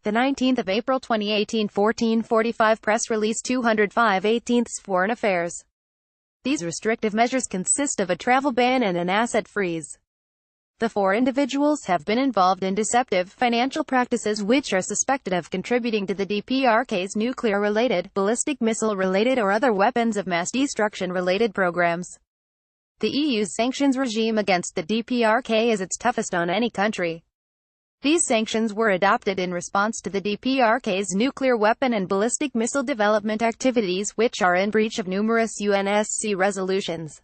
The 19th of April 2018, 14:45 Press Release 205/18 Foreign Affairs. These restrictive measures consist of a travel ban and an asset freeze. The 4 individuals have been involved in deceptive financial practices which are suspected of contributing to the DPRK's nuclear-related, ballistic-missile-related or other weapons of mass destruction-related programs. The EU's sanctions regime against the DPRK is its toughest on any country. These sanctions were adopted in response to the DPRK's nuclear weapon and ballistic missile development activities, which are in breach of numerous UNSC resolutions.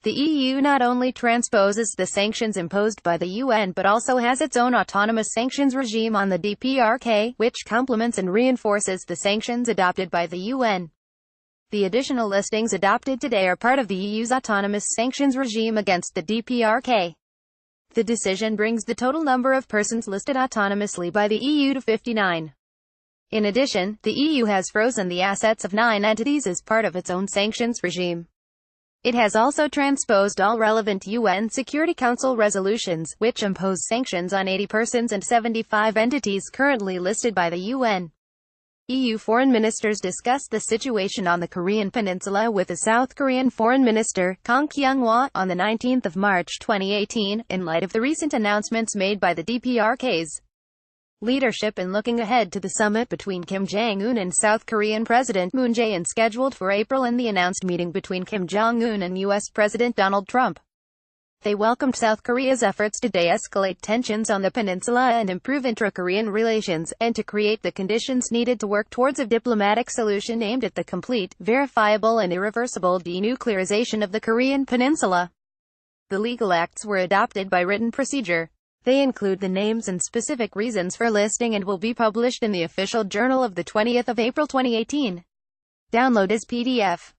The EU not only transposes the sanctions imposed by the UN but also has its own autonomous sanctions regime on the DPRK, which complements and reinforces the sanctions adopted by the UN. The additional listings adopted today are part of the EU's autonomous sanctions regime against the DPRK. The decision brings the total number of persons listed autonomously by the EU to 59. In addition, the EU has frozen the assets of 9 entities as part of its own sanctions regime. It has also transposed all relevant UN Security Council resolutions, which impose sanctions on 80 persons and 75 entities currently listed by the UN. EU foreign ministers discussed the situation on the Korean peninsula with the South Korean Foreign Minister, Kang Kyung-hwa, on the 19th of March 2018, in light of the recent announcements made by the DPRK's leadership and looking ahead to the summit between Kim Jong-un and South Korean President Moon Jae-in scheduled for April and the announced meeting between Kim Jong-un and U.S. President Donald Trump. They welcomed South Korea's efforts to de-escalate tensions on the peninsula and improve intra-Korean relations, and to create the conditions needed to work towards a diplomatic solution aimed at the complete, verifiable and irreversible denuclearization of the Korean peninsula. The legal acts were adopted by written procedure. They include the names and specific reasons for listing and will be published in the official journal of the 20th of April 2018. Download as PDF.